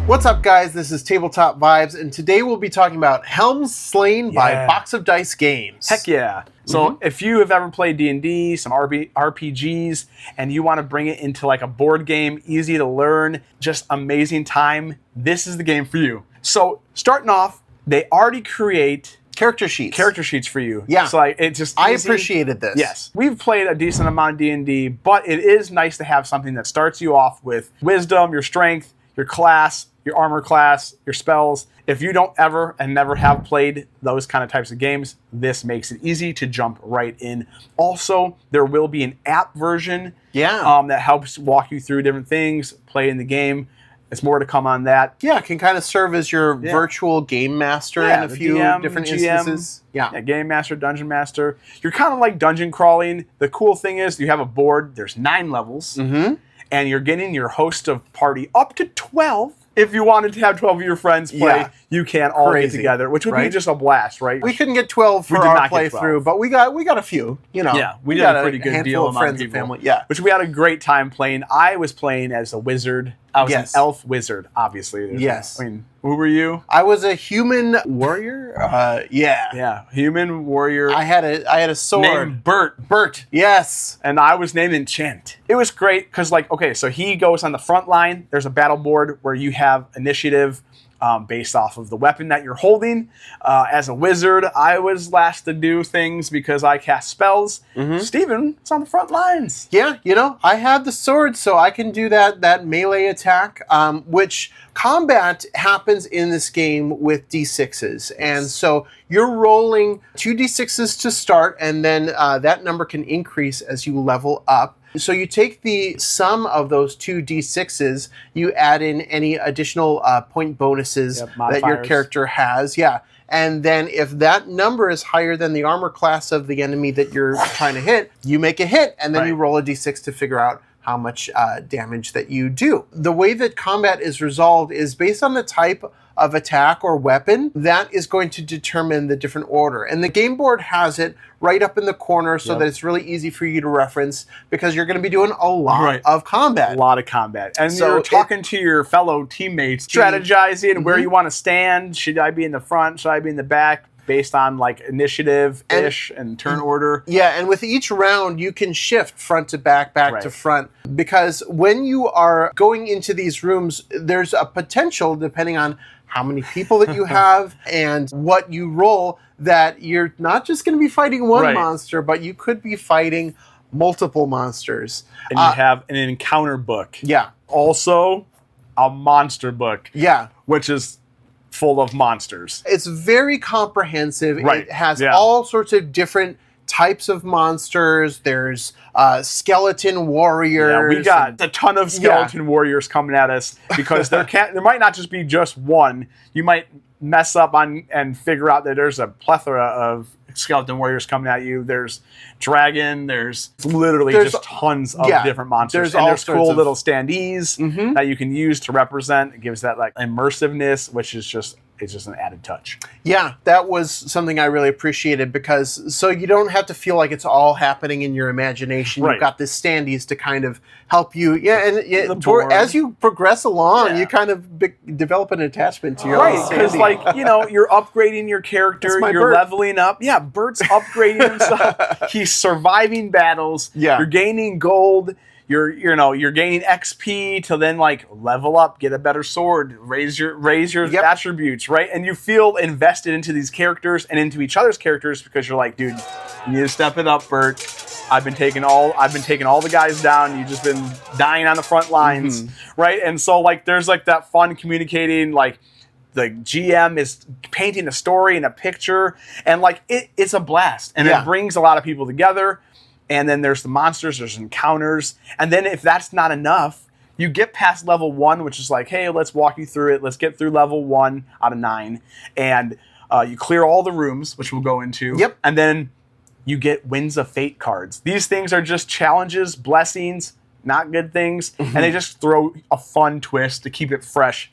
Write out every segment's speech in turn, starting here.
What's up, guys? This is Tabletop Vibes, and today we'll be talking about Helm Slain by Box of Dice Games. Heck yeah. So if you have ever played D&D, some RPGs, and you want to bring it into like a board game, easy to learn, just amazing time, this is the game for you. So starting off, they already create Character sheets for you. Yeah. So like, it's just I easy. appreciated this. Yes. We've played a decent amount of D&D, but it is nice to have something that starts you off with wisdom, your strength, your class, your armor class, your spells. If you don't ever and never have played those kind of types of games, this makes it easy to jump right in. Also, there will be an app version that helps walk you through different things, play in the game. It's more to come on that. Yeah, it can kind of serve as your virtual game master in a few different instances. Yeah, game master, dungeon master. You're kind of like dungeon crawling. The cool thing is you have a board. There's 9 levels. And you're getting your host of party up to 12. If you wanted to have 12 of your friends play, you can all get together, which would be just a blast, right? We couldn't get 12 for our playthrough, but we got a few. You know, we did a pretty good deal of friends and family. Yeah, which we had a great time playing. I was playing as a wizard. I was an elf wizard, obviously. I mean, who were you? I was a human warrior. Human warrior. I had a sword named Bert. Bert, yes. And I was named Enchant. It was great because, like, okay, so he goes on the front line. There's a battle board where you have initiative based off of the weapon that you're holding. As a wizard, I was last to do things because I cast spells. Steven is on the front lines. Yeah, you know, I have the sword, so I can do that melee attack, which combat happens in this game with D6s. And so you're rolling 2 D6s to start, and then that number can increase as you level up. So you take the sum of those 2 D6s, you add in any additional point bonuses that your character has. Yeah. And then if that number is higher than the armor class of the enemy that you're trying to hit, you make a hit, and then you roll a D6 to figure out how much damage that you do. The way that combat is resolved is based on the type of attack or weapon that is going to determine the different order. And the game board has it right up in the corner so that it's really easy for you to reference because you're going to be doing a lot of combat. A lot of combat. And so you're talking to your fellow teammates, strategizing where you want to stand. Should I be in the front? Should I be in the back? Based on like initiative-ish and turn order. Yeah, and with each round, you can shift front to back, back to front. Because when you are going into these rooms, there's a potential, depending on how many people that you have and what you roll, that you're not just going to be fighting one monster, but you could be fighting multiple monsters. And you have an encounter book. Yeah. Also, a monster book. Yeah. Which is full of monsters. It's very comprehensive. It has all sorts of different types of monsters. There's skeleton warriors. Yeah, we got a ton of skeleton warriors coming at us because there might not just be just one. You might mess up on and figure out that there's a plethora of skeleton warriors coming at you. There's dragon. There's literally just tons of different monsters. There's cool little standees that you can use to represent. It gives that like immersiveness, which is just an added touch. Yeah, that was something I really appreciated because so you don't have to feel like it's all happening in your imagination. You've got the standees to kind of help you. Yeah, and as you progress along, you kind of develop an attachment to your own because like, you know, you're upgrading your character, you're leveling up. Yeah, Bert's upgrading himself. He's surviving battles. Yeah. You're gaining gold. You're gaining XP to then like level up, get a better sword, raise your attributes, right? And you feel invested into these characters and into each other's characters because you're like, dude, you need to step it up, Bert. I've been taking all the guys down. You've just been dying on the front lines, right? And so like there's like that fun communicating, like the GM is painting a story and a picture, and like it's a blast, and it brings a lot of people together. And then there's the monsters, there's encounters. And then if that's not enough, you get past level 1, which is like, hey, let's walk you through it. Let's get through level 1 out of 9. And you clear all the rooms, which we'll go into. Yep. And then you get Winds of Fate cards. These things are just challenges, blessings, not good things. And they just throw a fun twist to keep it fresh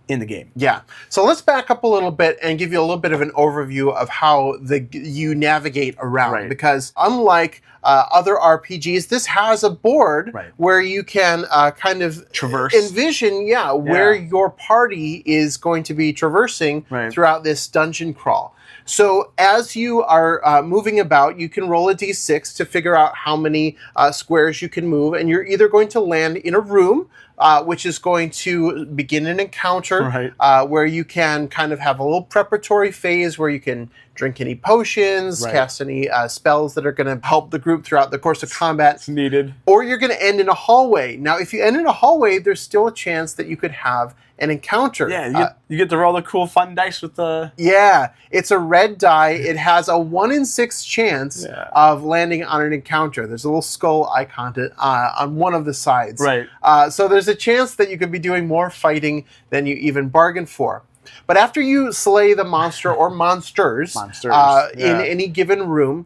in the game. Yeah. So let's back up a little bit and give you a little bit of an overview of how you navigate around. Right. Because unlike other RPGs, this has a board where you can kind of traverse, envision, where your party is going to be traversing throughout this dungeon crawl. So as you are moving about, you can roll a d6 to figure out how many squares you can move, and you're either going to land in a room, which is going to begin an encounter where you can kind of have a little preparatory phase where you can drink any potions, cast any spells that are going to help the group throughout the course of combat. It's needed. Or you're going to end in a hallway. Now, if you end in a hallway, there's still a chance that you could have an encounter. Yeah, you get to roll the cool fun dice with the... Yeah, it's a red die. It has a 1 in 6 chance of landing on an encounter. There's a little skull icon on one of the sides. Right. So there's a chance that you could be doing more fighting than you even bargained for. But after you slay the monster or monsters, in any given room,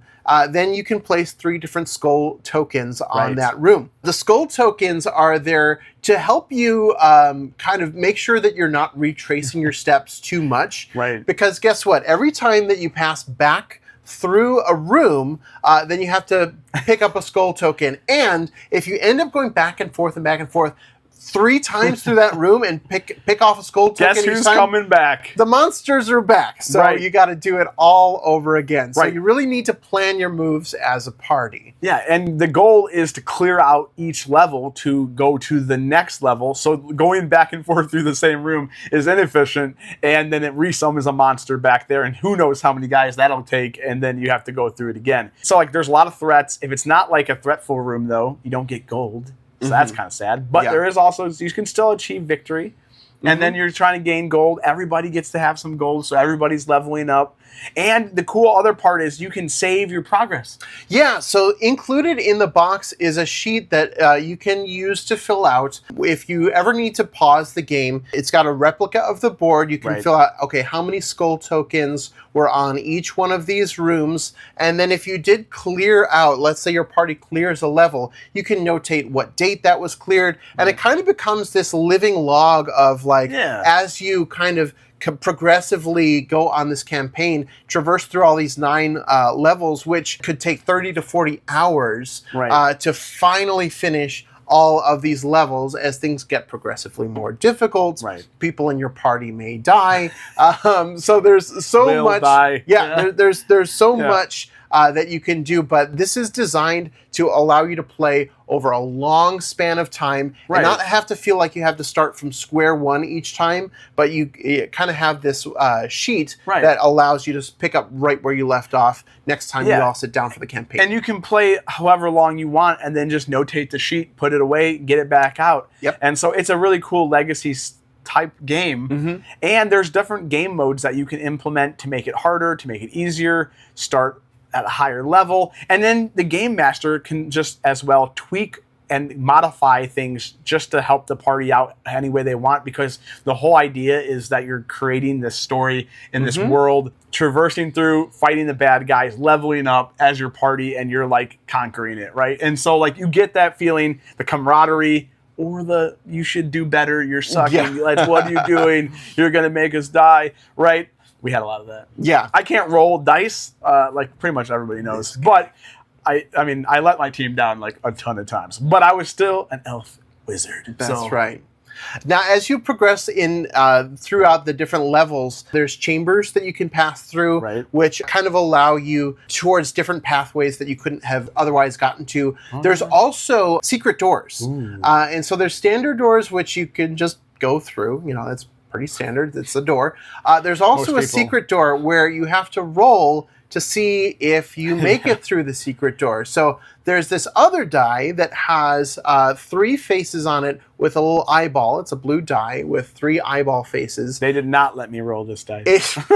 then you can place 3 different skull tokens on that room. The skull tokens are there to help you kind of make sure that you're not retracing your steps too much. Right. Because guess what? Every time that you pass back through a room, then you have to pick up a skull token. And if you end up going back and forth, 3 times through that room and pick off a skull token. Guess who's coming back? The monsters are back. So you got to do it all over again. So you really need to plan your moves as a party. Yeah, and the goal is to clear out each level to go to the next level. So going back and forth through the same room is inefficient, and then it resummons a monster back there, and who knows how many guys that'll take, and then you have to go through it again. So like there's a lot of threats. If it's not like a threatful room, though, you don't get gold. So that's kind of sad. But there is also, you can still achieve victory. And then you're trying to gain gold. Everybody gets to have some gold, so everybody's leveling up. And the cool other part is you can save your progress. Yeah, so included in the box is a sheet that you can use to fill out. If you ever need to pause the game, it's got a replica of the board. You can fill out, okay, how many skull tokens were on each one of these rooms. And then if you did clear out, let's say your party clears a level, you can notate what date that was cleared. And it kind of becomes this living log of as you kind of progressively go on this campaign, traverse through all these 9 levels, which could take 30 to 40 hours to finally finish all of these levels as things get progressively more difficult. People in your party may die. So there's so much. There's so much that you can do, but this is designed to allow you to play over a long span of time and not have to feel like you have to start from square one each time, but you kind of have this sheet that allows you to pick up right where you left off next time you all sit down for the campaign. And you can play however long you want and then just notate the sheet, put it away, get it back out. And so it's a really cool legacy type game. And there's different game modes that you can implement to make it harder, to make it easier, start at a higher level, and then the game master can just as well tweak and modify things just to help the party out any way they want, because the whole idea is that you're creating this story in this world, traversing through, fighting the bad guys, leveling up as your party, and you're like conquering it, right? And so like you get that feeling, the camaraderie, or the you should do better, you're sucking, like what are you doing, you're gonna make us die, right? We had a lot of that. Yeah. I can't roll dice, like pretty much everybody knows. But I mean, I let my team down like a ton of times. But I was still an elf wizard. That's right. Now, as you progress in throughout the different levels, there's chambers that you can pass through, which kind of allow you towards different pathways that you couldn't have otherwise gotten to. There's also secret doors. And so there's standard doors, which you can just go through. You know, that's pretty standard. It's a door. There's also a secret door where you have to roll to see if you make it through the secret door. So there's this other die that has 3 faces on it with a little eyeball. It's a blue die with 3 eyeball faces. They did not let me roll this die.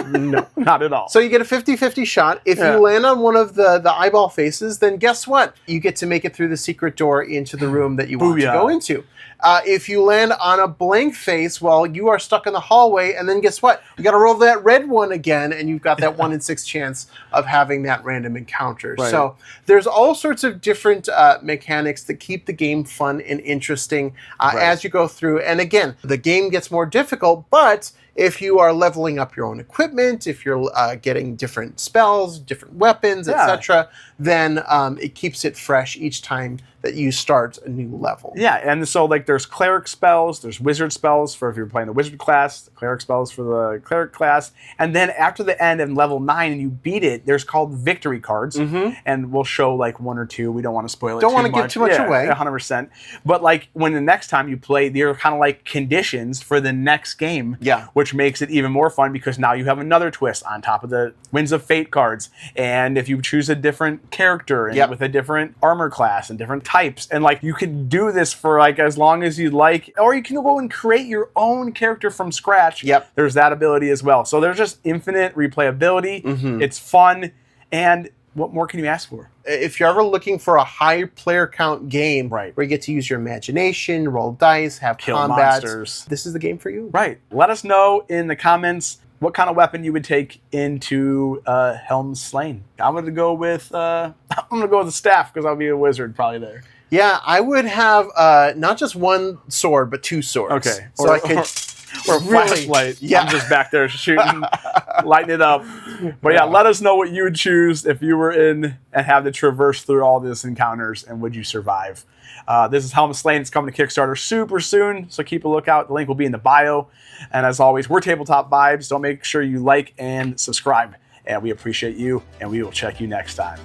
No. Not at all. So you get a 50-50 shot. If you land on one of the eyeball faces, then guess what? You get to make it through the secret door into the room that you want to go into. If you land on a blank face, well, you are stuck in the hallway, and then guess what? You got to roll that red one again, and you've got that 1 in 6 chance of having that random encounter. So there's all sorts of of different mechanics that keep the game fun and interesting Right. as you go through. And again, the game gets more difficult, but if you are leveling up your own equipment, if you're getting different spells, different weapons, Yeah. etc., then it keeps it fresh each time that you start a new level. Yeah, and so like there's cleric spells, there's wizard spells for if you're playing the wizard class, the cleric spells for the cleric class, and then after the end of level 9 and you beat it, there's called victory cards, and we'll show like one or two. We don't want to spoil it. Don't too want to much. give too much away. 100%. But like when the next time you play, they're kind of like conditions for the next game. Yeah. Which makes it even more fun because now you have another twist on top of the Winds of Fate cards. And if you choose a different character and with a different armor class and different types, and like you can do this for like as long as you like, or you can go and create your own character from scratch. Yep. There's that ability as well. So there's just infinite replayability. It's fun. And what more can you ask for? If you're ever looking for a high player count game Right. where you get to use your imagination, roll dice, have Kill combat, monsters. this is the game for you. Right. Let us know in the comments what kind of weapon you would take into Helm's Slain. I'm gonna go with the staff because I'll be a wizard probably there. Yeah, I would have not just one sword, but two swords. Okay. So I could or a really- flashlight. Yeah. I'm just back there shooting, lighting it up. But yeah, let us know what you would choose if you were in and had to traverse through all these encounters, and would you survive? This is Helm Slain. It's coming to Kickstarter super soon, so keep a lookout. The link will be in the bio. And as always, we're Tabletop Vibes. Don't make sure you like and subscribe. And we appreciate you, and we will check you next time.